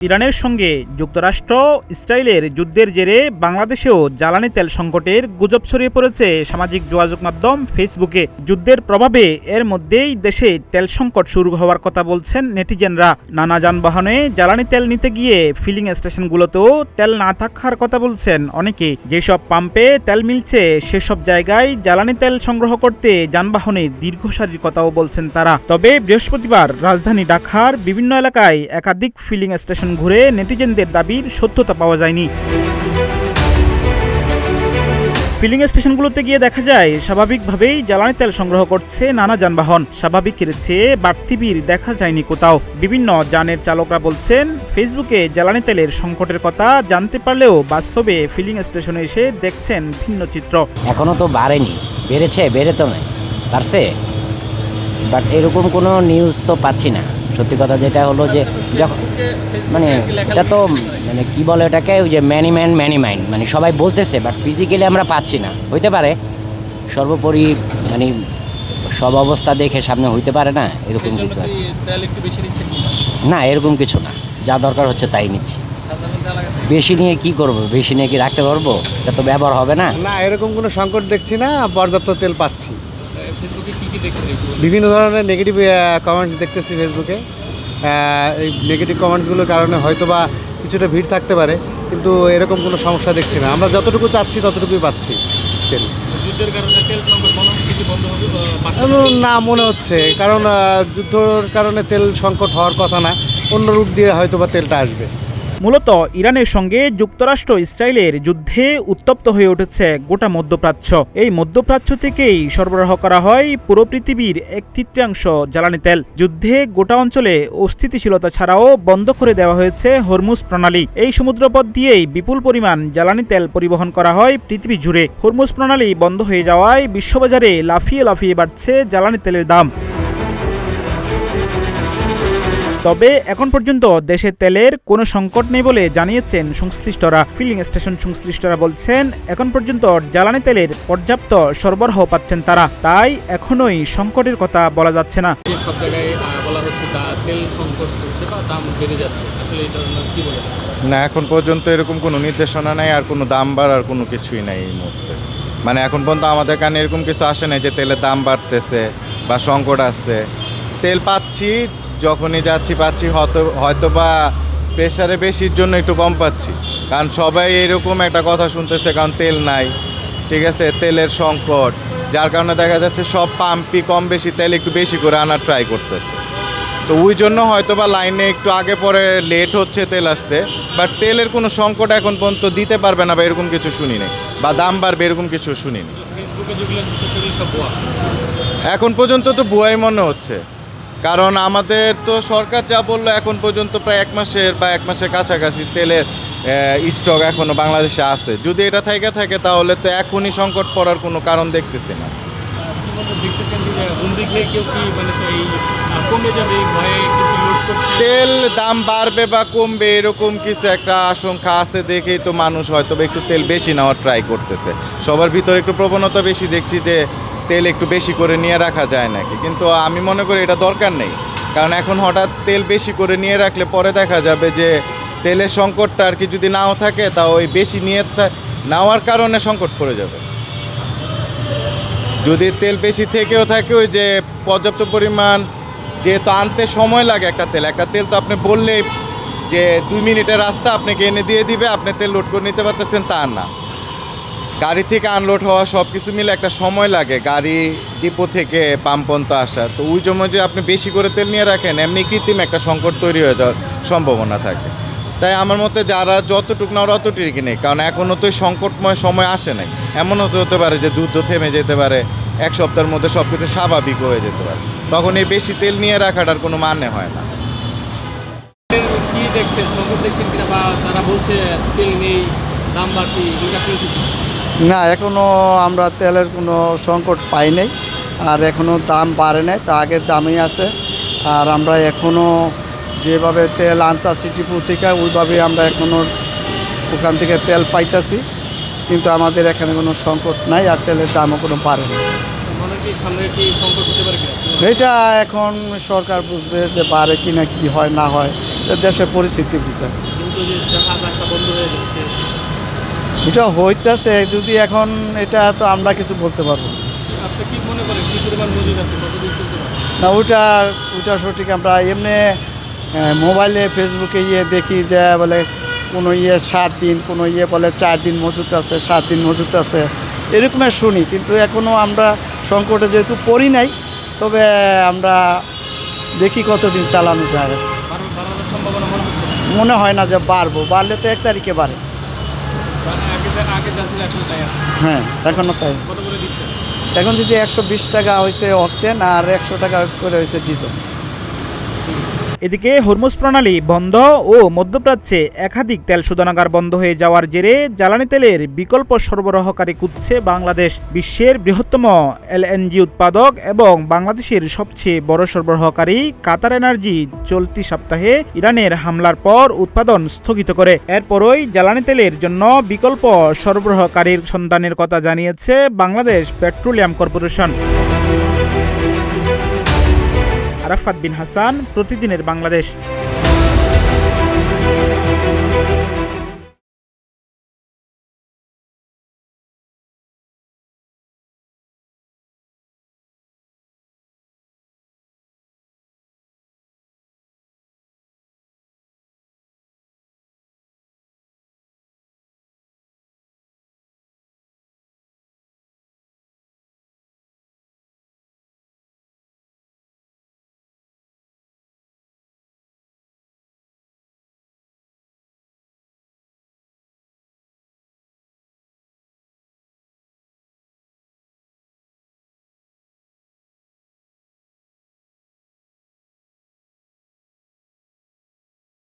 ইরানের সঙ্গে যুক্তরাষ্ট্র ইসরায়েলের যুদ্ধের জেরে বাংলাদেশেও জ্বালানি তেল সংকটের গুজব ছড়িয়ে পড়েছে সামাজিক যোগাযোগ মাধ্যম ফেসবুকে। যুদ্ধের প্রভাবে এর মধ্যেই দেশে তেল সংকট শুরু হওয়ার কথা বলছেন নেটিজেনরা। নানা যানবাহনে জ্বালানি তেল নিতে গিয়ে ফিলিং স্টেশনগুলোতেও তেল না থাকার কথা বলছেন অনেকে। যেসব পাম্পে তেল মিলছে সেসব জায়গায় জ্বালানি তেল সংগ্রহ করতে যানবাহনে দীর্ঘ সারির কথাও বলছেন তারা। তবে বৃহস্পতিবার রাজধানী ঢাকার বিভিন্ন এলাকায় একাধিক ফিলিং স্টেশন ঘুরে নেটিজেনদের দাবির সত্যতা পাওয়া যায়নি। ফিলিং স্টেশনগুলোতে গিয়ে দেখা যায় স্বাভাবিকভাবেই জ্বালানি তেল সংগ্রহ করছে নানা যানবাহন। স্বাভাবিকের চেয়ে বাড়তি ভিড় দেখা যায়নি কোথাও। বিভিন্ন যানের চালকরা বলছেন, ফেসবুকে জ্বালানি তেলের সংকটের কথা জানতে পারলেও বাস্তবে ফিলিং স্টেশনে এসে দেখছেন ভিন্ন চিত্র। এখনো তো বাড়েনি, বেড়ে তো নাই, পারছে, বাট এরকম কোনো নিউজ তো পাচ্ছি না। সত্যি কথা যেটা হলো যে যখন এটা তো কি বলে এটাকে, ওই যে ম্যানি মাইন্ড, সবাই বলতেছে, বাট ফিজিক্যালি আমরা পাচ্ছি না। হইতে পারে সর্বোপরি সব অবস্থা দেখে সামনে হইতে পারে না এরকম কিছু। না, এরকম কিছু না, যা দরকার হচ্ছে তাই নিচ্ছি। বেশি নিয়ে কি করব, বেশি নিয়ে কি রাখতে পারবো? এটা তো ব্যবহার হবে না। না, এরকম কোনো সংকট দেখছি না, পর্যাপ্ত তেল পাচ্ছি। বিভিন্ন ধরনের নেগেটিভ কমেন্টস দেখতেছি ফেসবুকে। এই নেগেটিভ কমেন্টসগুলোর কারণে হয়তো বা কিছুটা ভিড় থাকতে পারে, কিন্তু এরকম কোনো সমস্যা দেখছি না। আমরা যতটুকু চাচ্ছি ততটুকুই পাচ্ছি তেল। যুদ্ধের কারণে তেল সংকট মনে হচ্ছে কি বন্ধ হবে না, মনে হচ্ছে, কারণ যুদ্ধের কারণে তেল সংকট হওয়ার কথা না, অন্য রূপ দিয়ে হয়তো বা তেলটা আসবে। মূলত ইরানের সঙ্গে যুক্তরাষ্ট্র ইসরায়েলের যুদ্ধে উত্তপ্ত হয়ে উঠেছে গোটা মধ্যপ্রাচ্য। এই মধ্যপ্রাচ্য থেকেই সরবরাহ করা হয় পুরো পৃথিবীর 1/3 জ্বালানি তেল। যুদ্ধে গোটা অঞ্চলে অস্থিতিশীলতা ছাড়াও বন্ধ করে দেওয়া হয়েছে হরমুজ প্রণালী। এই সমুদ্রপথ দিয়েই বিপুল পরিমাণ জ্বালানি তেল পরিবহন করা হয় পৃথিবী জুড়ে। হরমুজ প্রণালী বন্ধ হয়ে যাওয়ায় বিশ্ববাজারে লাফিয়ে বাড়ছে জ্বালানি তেলের দাম। তবে এখন পর্যন্ত দেশে তেলের কোনো সংকট নেই বলে জানিয়েছেন সংশ্লিষ্টরা। ফিলিং স্টেশন সংশ্লিষ্টরা বলছেন, এখন পর্যন্ত জ্বালানি তেলের পর্যাপ্ত সরবরাহ পাচ্ছেন তারা, তাই এখনোই সংকটের কথা বলা যাচ্ছে না। সব জায়গায় বলা হচ্ছে তেল সংকট হচ্ছে বা দাম বেড়ে যাচ্ছে, আসলে এটা কি বলে? না, এখন পর্যন্ত এরকম কোনো নির্দেশনা নাই, আর কোনো দাম বাড়ার কোনো কিছুই নাই এই মুহূর্তে। এখন পর্যন্ত আমাদের কানে এরকম কিছু আসে নাই যে তেলের দাম বাড়তেছে বা সংকট আসছে। তেল পাচ্ছি, যখনই যাচ্ছি পাচ্ছি, হয়তো বা প্রেশারে বেশির জন্য একটু কম পাচ্ছি, কারণ সবাই এরকম একটা কথা শুনতেছে, কারণ তেল নাই, ঠিক আছে, তেলের সংকট, যার কারণে দেখা যাচ্ছে সব পাম্পই কম বেশি তেল একটু বেশি করে আনার ট্রাই করতেছে। তো ওই জন্য হয়তো বা লাইনে একটু আগে পরে লেট হচ্ছে তেল আসতে, বাট তেলের কোনো সংকট এখন পর্যন্ত দিতে পারবে না বা এরকম কিছু শুনিনি, বা দাম বাড়বে এরকম কিছু শুনিনি। এখন পর্যন্ত তো ভুয়াই মনে হচ্ছে, কারণ আমাদের তো সরকার যা বললো, এখন পর্যন্ত প্রায় 1 মাসের বা 1 মাসের কাছাকাছি তেলের স্টক এখনও বাংলাদেশে আছে। যদি এটা থাকে তাহলে তো এখনই সংকট পড়ার কোনো কারণ দেখতেছি না। তেল দাম বাড়বে বা কমবে এরকম কিছু একটা আশঙ্কা আছে দেখেই তো মানুষ হয়তো একটু তেল বেশি নেওয়ার ট্রাই করতেছে। সবার ভিতরে একটু প্রবণতা বেশি দেখছি যে তেল একটু বেশি করে নিয়ে রাখা যায় নাকি, কিন্তু আমি মনে করি এটা দরকার নেই। কারণ এখন হঠাৎ তেল বেশি করে নিয়ে রাখলে পরে দেখা যাবে যে তেলের সংকটটা আর কি যদি নাও থাকে, তা ওই বেশি নিয়ে নেওয়ার কারণে সংকট পড়ে যাবে। যদি তেল বেশি থেকেও থাকে, ওই যে পর্যাপ্ত পরিমাণ, যেহেতু আনতে সময় লাগে একটা তেল তো আপনি বললেই যে 2 মিনিটের রাস্তা আপনাকে এনে দিয়ে দিবে, আপনি তেল লোড করে নিতে পারতেছেন তা না। গাড়ি থেকে আনলোড হওয়া সব কিছু মিলে একটা সময় লাগে, গাড়ি ডিপো থেকে পাম্প পর্যন্ত আসা। তো ওই জন্য যে আপনি বেশি করে তেল নিয়ে রাখেন, এমনি কৃত্রিম একটা সংকট তৈরি হয়ে যাওয়ার সম্ভাবনা থাকে। তাই আমার মতে যারা যতটুকু না অতটুকু নেই, কারণ এখনও তো সংকটময় সময় আসে নাই। এমনও তো হতে পারে যে যুদ্ধ থেমে যেতে পারে, 1 সপ্তাহের মধ্যে সব কিছু স্বাভাবিক হয়ে যেতে পারে, তখন এই বেশি তেল নিয়ে রাখাটার কোনো মানে হয় না। কি দেখছেন, সংকট দেখছেন কিনা, বা তারা বলছে তেল নেই, দাম বাড়তি, না, এখনও আমরা তেলের কোনো সংকট পাই নাই, আর এখনও দাম বাড়ে নাই, তা আগের দামেই আছে। আর আমরা এখনও যেভাবে তেল আনতাছি টিপু থেকে, ওইভাবেই আমরা এখনও ওখান থেকে তেল পাইতাছি, কিন্তু আমাদের এখানে কোনো সংকট নাই, আর তেলের দামও কোনো বাড়ে না। এটা এখন সরকার বুঝবে যে বাড়ে কিনা, কি হয় না হয়, দেশের পরিস্থিতি বুঝে। কিন্তু যে জাহাজ একটা বন্ধ হয়ে যাচ্ছে, এটা হইতেছে, যদি এখন এটা তো আমরা কিছু বলতে পারবো না। আপনি কি মনে করেন কি পরিমাণ মজুদ আছে, কতদিন চলতে পারে? না ওটা সঠিক। আমরা এমনি মোবাইলে ফেসবুকে দেখি যে বলে কোনো 7 দিন, কোনো বলে 4 দিন মজুত আছে, 7 দিন মজুত আছে, এরকমের শুনি। কিন্তু এখনও আমরা সংকটে যেহেতু পড়ি নাই, তবে আমরা দেখি কতদিন চালানো যায়। বাড়ানোর সম্ভাবনা মনে হচ্ছে? মনে হয় না যে বাড়লে তো 1 তারিখে বাড়ে। আগে যা ছিল এখন তাই আছে? হ্যাঁ, এখনও তাই। কত করে দিচ্ছে? এখন দিচ্ছে 120 টাকা হয়েছে অকটেন, আর 100 টাকা করে হয়েছে ডিজেল। এদিকে হরমুজ প্রণালী বন্ধ ও মধ্যপ্রাচ্যে একাধিক তেল শোধনাগার বন্ধ হয়ে যাওয়ার জেরে জ্বালানি তেলের বিকল্প সরবরাহকারী খুঁজছে বাংলাদেশ। বিশ্বের বৃহত্তম এলএনজি উৎপাদক এবং বাংলাদেশের সবচেয়ে বড় সরবরাহকারী কাতার এনার্জি চলতি সপ্তাহে ইরানের হামলার পর উৎপাদন স্থগিত করে। এরপরই জ্বালানি তেলের জন্য বিকল্প সরবরাহকারীর সন্ধানের কথা জানিয়েছে বাংলাদেশ পেট্রোলিয়াম কর্পোরেশন। আরাফাত বিন হাসান, প্রতিদিনের বাংলাদেশ।